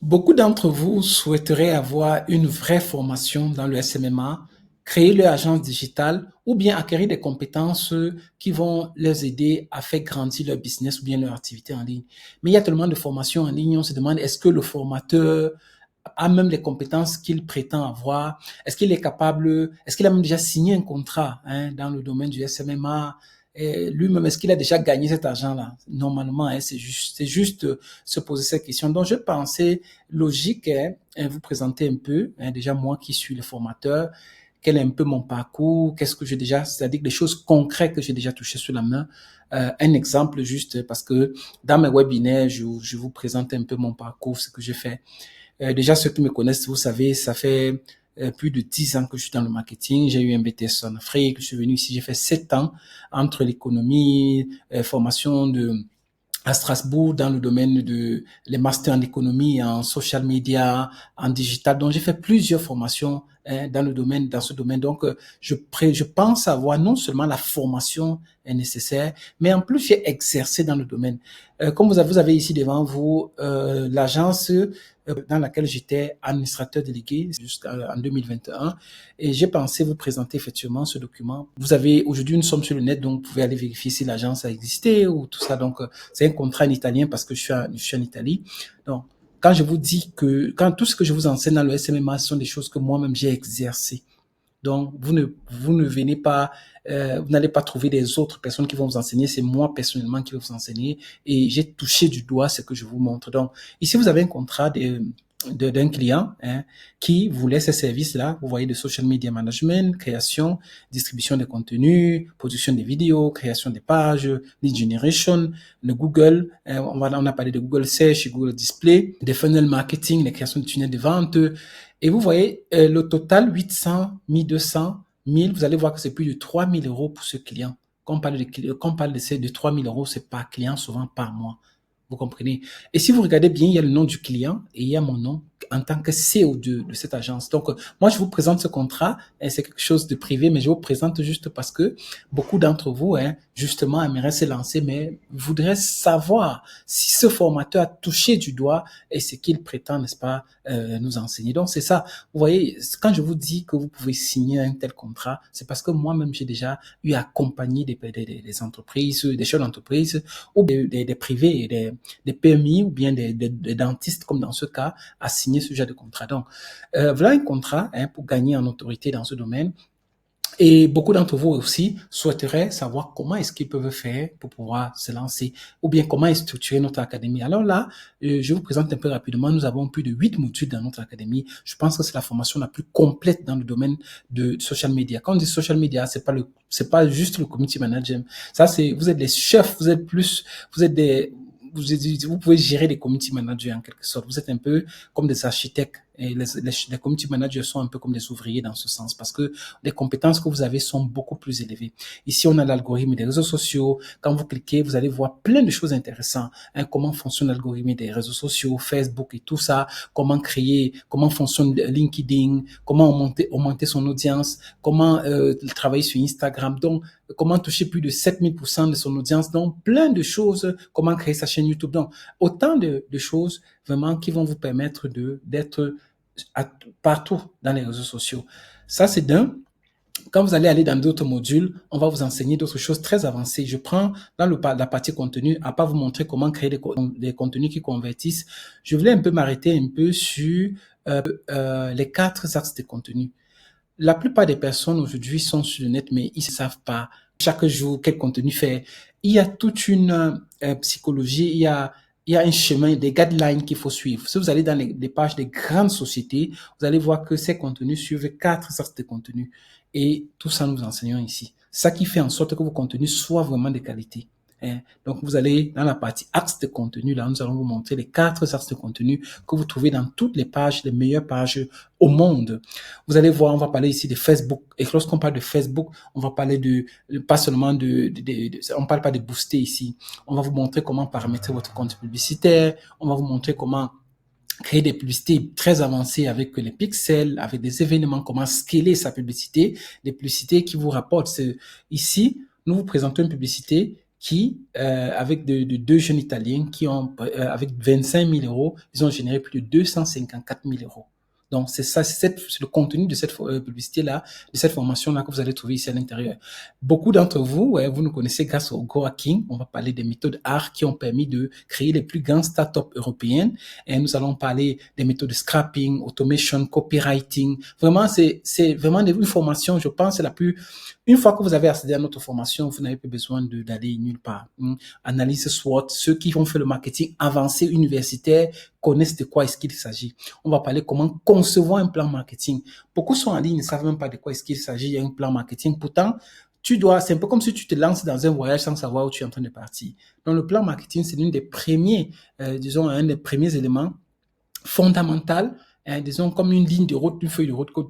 Beaucoup d'entre vous souhaiteraient avoir une vraie formation dans le SMMA, créer leur agence digitale ou bien acquérir des compétences qui vont les aider à faire grandir leur business ou bien leur activité en ligne. Mais il y a tellement de formations en ligne, on se demande est-ce que le formateur a même les compétences qu'il prétend avoir? Est-ce qu'il est capable, est-ce qu'il a même déjà signé un contrat dans le domaine du SMMA? Et lui-même, est-ce qu'il a déjà gagné cet argent-là? Normalement, c'est juste se poser cette question. Donc, je pensais logique vous présenter un peu, déjà moi qui suis le formateur, quel est un peu mon parcours, qu'est-ce que j'ai déjà, c'est-à-dire des choses concrètes que j'ai déjà touchées sur la main. Un exemple juste parce que dans mes webinaires, je vous présente un peu mon parcours, ce que j'ai fait. Déjà, ceux qui me connaissent, vous savez, ça fait plus de 10 ans que je suis dans le marketing. J'ai eu un BTS en Afrique. Je suis venu ici, j'ai fait 7 ans entre l'économie, formation à Strasbourg dans le domaine de les masters en économie, en social media, en digital. Donc, j'ai fait plusieurs formations dans ce domaine. Donc, je pense avoir non seulement la formation est nécessaire, mais en plus, j'ai exercé dans le domaine. Comme vous avez ici devant vous l'agence dans laquelle j'étais administrateur délégué jusqu'en 2021 et j'ai pensé vous présenter effectivement ce document. Vous avez aujourd'hui une somme sur le net, donc vous pouvez aller vérifier si l'agence a existé ou tout ça. Donc c'est un contrat en italien parce que je suis en Italie. Donc quand je vous dis que quand tout ce que je vous enseigne dans le SMMA ce sont des choses que moi-même j'ai exercées. Donc, vous ne venez pas, vous n'allez pas trouver des autres personnes qui vont vous enseigner. C'est moi personnellement qui vais vous enseigner et j'ai touché du doigt ce que je vous montre. Donc, ici, vous avez un contrat d'un client qui voulait ces services-là. Vous voyez de social media management, création, distribution des contenus, production des vidéos, création des pages, lead generation, le Google. On a parlé de Google Search, Google Display, des funnel marketing, la création de tunnels de vente. Et vous voyez, le total 800, 1200, 1000, vous allez voir que c'est plus de 3000 euros pour ce client. Quand on parle de ces de 3000 euros, c'est par client, souvent par mois. Vous comprenez? Et si vous regardez bien, il y a le nom du client et il y a mon nom en tant que CO2 de cette agence. Donc, moi, je vous présente ce contrat, et c'est quelque chose de privé, mais je vous présente juste parce que beaucoup d'entre vous, justement, aimeraient se lancer, mais voudraient savoir si ce formateur a touché du doigt et ce qu'il prétend, n'est-ce pas, nous enseigner. Donc, c'est ça. Vous voyez, quand je vous dis que vous pouvez signer un tel contrat, c'est parce que moi-même, j'ai déjà eu à accompagner des entreprises, des chefs d'entreprise ou des privés, des PMI ou bien des dentistes, comme dans ce cas, à signer ce genre de contrat. Donc, voilà un contrat pour gagner en autorité dans ce domaine. Et beaucoup d'entre vous aussi souhaiteraient savoir comment est-ce qu'ils peuvent faire pour pouvoir se lancer ou bien comment est structurée notre académie. Alors là, je vous présente un peu rapidement. Nous avons plus de 8 modules dans notre académie. Je pense que c'est la formation la plus complète dans le domaine de social media. Quand on dit social media, c'est pas juste le community management. Ça, vous êtes les chefs, vous êtes vous pouvez gérer des community managers en quelque sorte. Vous êtes un peu comme des architectes. Et les community managers sont un peu comme des ouvriers dans ce sens parce que les compétences que vous avez sont beaucoup plus élevées. Ici, on a l'algorithme des réseaux sociaux. Quand vous cliquez, vous allez voir plein de choses intéressantes. Comment fonctionne l'algorithme des réseaux sociaux, Facebook et tout ça. Comment fonctionne LinkedIn, comment augmenter son audience, comment travailler sur Instagram. Donc, comment toucher plus de 7000% de son audience. Donc, plein de choses. Comment créer sa chaîne YouTube. Donc, autant de choses vraiment qui vont vous permettre d'être partout dans les réseaux sociaux. Ça, c'est d'un. Quand vous allez aller dans d'autres modules, on va vous enseigner d'autres choses très avancées. Je prends dans la partie contenu, à pas vous montrer comment créer des contenus qui convertissent. Je voulais un peu m'arrêter un peu sur les 4 axes de contenu. La plupart des personnes aujourd'hui sont sur le net, mais ils ne savent pas chaque jour quel contenu faire. Il y a toute une psychologie, il y a un chemin, des guidelines qu'il faut suivre. Si vous allez dans les pages des grandes sociétés, vous allez voir que ces contenus suivent 4 sortes de contenus. Et tout ça, nous enseignons ici. Ça qui fait en sorte que vos contenus soient vraiment de qualité. Donc, vous allez dans la partie axes de contenu. Là, nous allons vous montrer les 4 axes de contenu que vous trouvez dans toutes les pages, les meilleures pages au monde. Vous allez voir, on va parler ici de Facebook. Et lorsqu'on parle de Facebook, on va parler pas seulement on parle pas de booster ici. On va vous montrer comment paramétrer votre compte publicitaire. On va vous montrer comment créer des publicités très avancées avec les pixels, avec des événements, comment scaler sa publicité, des publicités qui vous rapportent. Ici, nous vous présentons une publicité qui, avec de deux jeunes Italiens qui ont, avec 25 000 euros, ils ont généré plus de 254 000 euros. Donc, c'est ça, c'est le contenu de cette publicité-là, de cette formation-là que vous allez trouver ici à l'intérieur. Beaucoup d'entre vous, ouais, vous nous connaissez grâce au Go Hacking. On va parler des méthodes art qui ont permis de créer les plus grandes startups européennes. Et nous allons parler des méthodes de scrapping, automation, copywriting. Vraiment, c'est vraiment une formation, je pense, c'est la plus. Une fois que vous avez accédé à notre formation, vous n'avez plus besoin d'aller nulle part. Analyse SWOT, ceux qui vont faire le marketing avancé universitaire connaissent de quoi est-ce qu'il s'agit. On va parler comment concevoir un plan marketing. Beaucoup sont en ligne, ne savent même pas de quoi est-ce qu'il s'agit, il y a un plan marketing. Pourtant, c'est un peu comme si tu te lances dans un voyage sans savoir où tu es en train de partir. Donc, le plan marketing, c'est l'une des premiers, disons, un des premiers éléments fondamentaux, disons, comme une ligne de route, une feuille de route que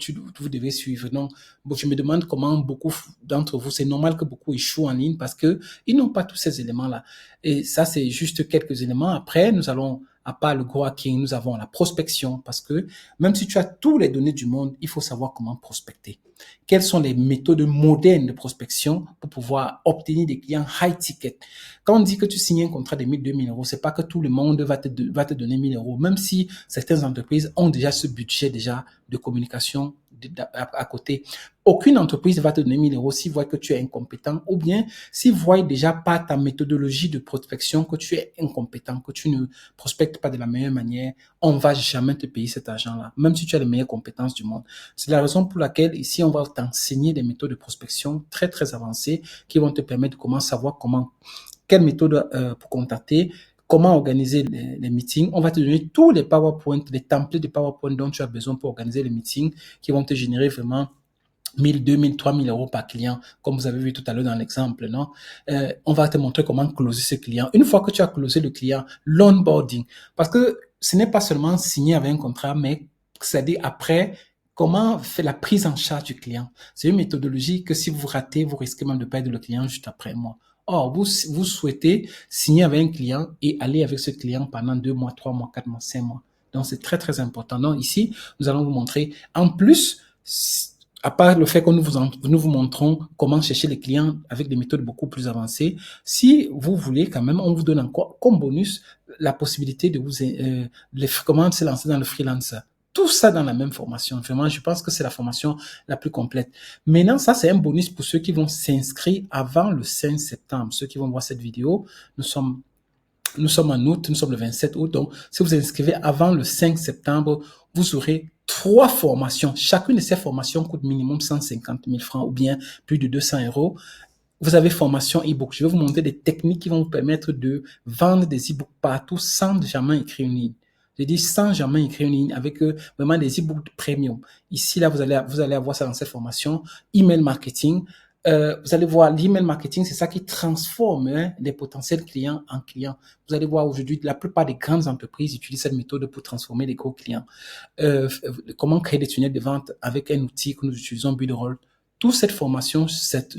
vous devez suivre. Donc, je me demande comment beaucoup d'entre vous, c'est normal que beaucoup échouent en ligne parce que ils n'ont pas tous ces éléments-là. Et ça, c'est juste quelques éléments. Après, nous allons, à part le Go Hacking, nous avons la prospection parce que même si tu as tous les données du monde, il faut savoir comment prospecter. Quelles sont les méthodes modernes de prospection pour pouvoir obtenir des clients high ticket? Quand on dit que tu signes un contrat de 1 000, 2 000 euros, c'est pas que tout le monde va te donner 1 000 euros, même si certaines entreprises ont déjà ce budget déjà de communication à côté. Aucune entreprise ne va te donner 1 000 euros s'ils voient que tu es incompétent ou bien s'ils voient déjà pas ta méthodologie de prospection, que tu es incompétent, que tu ne prospectes pas de la meilleure manière. On va jamais te payer cet argent-là, même si tu as les meilleures compétences du monde. C'est la raison pour laquelle ici, on va t'enseigner des méthodes de prospection très, très avancées qui vont te permettre de comment savoir quelle méthode pour contacter, comment organiser les meetings. On va te donner tous les PowerPoint, les templates de PowerPoint dont tu as besoin pour organiser les meetings qui vont te générer vraiment 1 000, 2 000, 3 000 euros par client, comme vous avez vu tout à l'heure dans l'exemple, non? On va te montrer comment closer ce client. Une fois que tu as closé le client, l'onboarding. Parce que ce n'est pas seulement signer avec un contrat, mais c'est-à-dire après, comment faire la prise en charge du client. C'est une méthodologie que si vous ratez, vous risquez même de perdre le client juste après un mois. Or, vous souhaitez signer avec un client et aller avec ce client pendant 2 mois, 3 mois, 4 mois, 5 mois. Donc, c'est très, très important. Donc, ici, nous allons vous montrer, en plus, à part le fait que nous vous montrons comment chercher les clients avec des méthodes beaucoup plus avancées, si vous voulez quand même, on vous donne encore comme bonus la possibilité de comment se lancer dans le freelancer. Tout ça dans la même formation. Vraiment, je pense que c'est la formation la plus complète. Maintenant, ça, c'est un bonus pour ceux qui vont s'inscrire avant le 5 septembre. Ceux qui vont voir cette vidéo, nous sommes en août, nous sommes le 27 août. Donc, si vous inscrivez avant le 5 septembre, vous aurez 3 formations. Chacune de ces formations coûte minimum 150 000 francs ou bien plus de 200 euros. Vous avez formation e-book. Je vais vous montrer des techniques qui vont vous permettre de vendre des e-books partout sans jamais écrire une ligne. Je dis sans jamais écrire une ligne avec vraiment des e-books premium. Ici, là, vous allez avoir ça dans cette formation. Email marketing. Vous allez voir, l'email marketing, c'est ça qui transforme les potentiels clients en clients. Vous allez voir aujourd'hui, la plupart des grandes entreprises utilisent cette méthode pour transformer les gros clients. Comment créer des tunnels de vente avec un outil que nous utilisons, Builderall. Toute cette formation,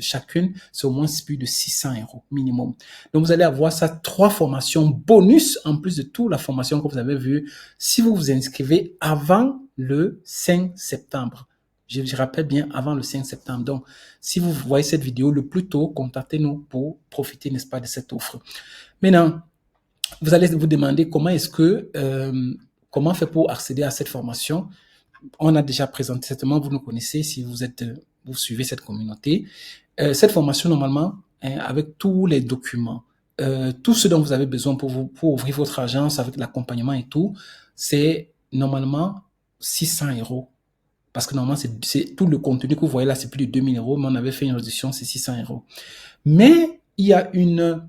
chacune, c'est au moins plus de 600 euros minimum. Donc, vous allez avoir ça, 3 formations bonus en plus de toute la formation que vous avez vue si vous vous inscrivez avant le 5 septembre. Je rappelle bien avant le 5 septembre. Donc, si vous voyez cette vidéo le plus tôt, contactez-nous pour profiter, n'est-ce pas, de cette offre. Maintenant, vous allez vous demander comment faire pour accéder à cette formation. On a déjà présenté, certainement vous nous connaissez si vous suivez cette communauté. Cette formation, normalement, avec tous les documents, tout ce dont vous avez besoin pour ouvrir votre agence avec l'accompagnement et tout, c'est normalement 600 euros. Parce que normalement, c'est tout le contenu que vous voyez là, c'est plus de 2 000 euros, mais on avait fait une réduction, c'est 600 euros. Mais il y a une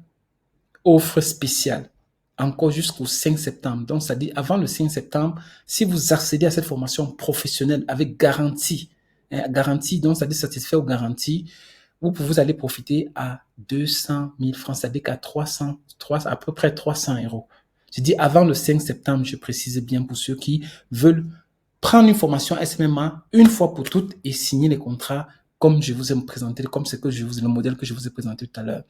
offre spéciale, encore jusqu'au 5 septembre. Donc, ça dit avant le 5 septembre, si vous accédez à cette formation professionnelle avec garantie, donc ça dit satisfait aux garanties, vous allez profiter à 200 000 francs, c'est-à-dire qu'à à peu près 300 euros. Je dis avant le 5 septembre, je précise bien pour ceux qui veulent prendre une formation SMMA une fois pour toutes et signer les contrats comme je vous ai présenté, comme c'est le modèle que je vous ai présenté tout à l'heure.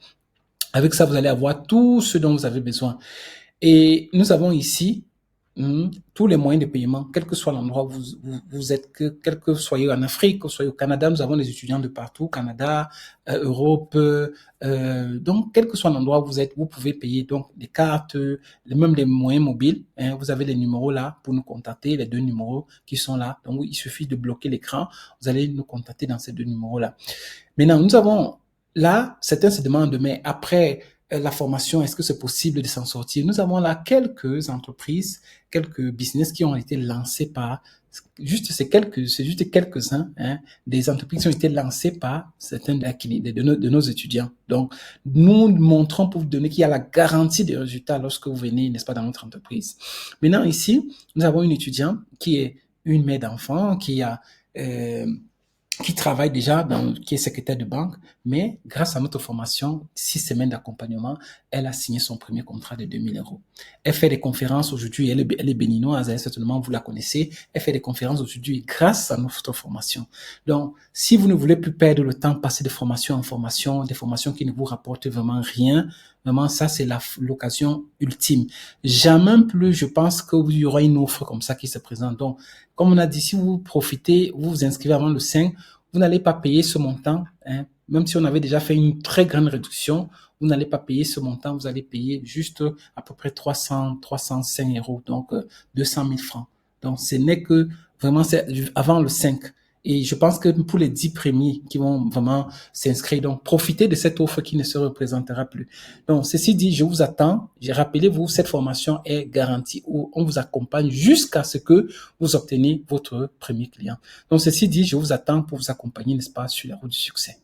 Avec ça, vous allez avoir tout ce dont vous avez besoin. Et nous avons ici tous les moyens de paiement, quel que soit l'endroit où vous êtes, quel que soyez en Afrique, que soyez au Canada, nous avons des étudiants de partout, Canada, Europe, donc quel que soit l'endroit où vous êtes, vous pouvez payer donc des cartes, même des moyens mobiles. Hein, vous avez les numéros là pour nous contacter, les deux numéros qui sont là. Donc il suffit de bloquer l'écran, vous allez nous contacter dans ces deux numéros là. Maintenant, nous avons là, certains se demandent, mais après la formation, est-ce que c'est possible de s'en sortir? Nous avons là quelques entreprises, quelques business qui ont été lancés par c'est juste quelques-uns, hein, des entreprises qui ont été lancées par certains de nos étudiants. Donc, nous montrons pour vous donner qu'il y a la garantie des résultats lorsque vous venez, n'est-ce pas, dans notre entreprise. Maintenant, ici, nous avons une étudiante qui est une mère d'enfant, euh, qui travaille déjà qui est secrétaire de banque, mais grâce à notre formation, 6 semaines d'accompagnement, elle a signé son premier contrat de 2 000 euros. Elle fait des conférences aujourd'hui, elle est béninoise, hein, certainement vous la connaissez, elle fait des conférences aujourd'hui grâce à notre formation. Donc, si vous ne voulez plus perdre le temps, passer de formation en formation, des formations qui ne vous rapportent vraiment rien, vraiment, ça, c'est l'occasion ultime. Jamais plus, je pense qu'il y aura une offre comme ça qui se présente. Donc, comme on a dit, si vous profitez, vous vous inscrivez avant le 5, vous n'allez pas payer ce montant, hein. Même si on avait déjà fait une très grande réduction, vous n'allez pas payer ce montant, vous allez payer juste à peu près 305 euros, donc 200 000 francs. Donc, ce n'est que vraiment c'est avant le 5. Et je pense que pour les 10 premiers qui vont vraiment s'inscrire, donc profitez de cette offre qui ne se représentera plus. Donc, ceci dit, je vous attends. Rappelez-vous, cette formation est garantie où on vous accompagne jusqu'à ce que vous obteniez votre premier client. Donc, ceci dit, je vous attends pour vous accompagner, n'est-ce pas, sur la route du succès.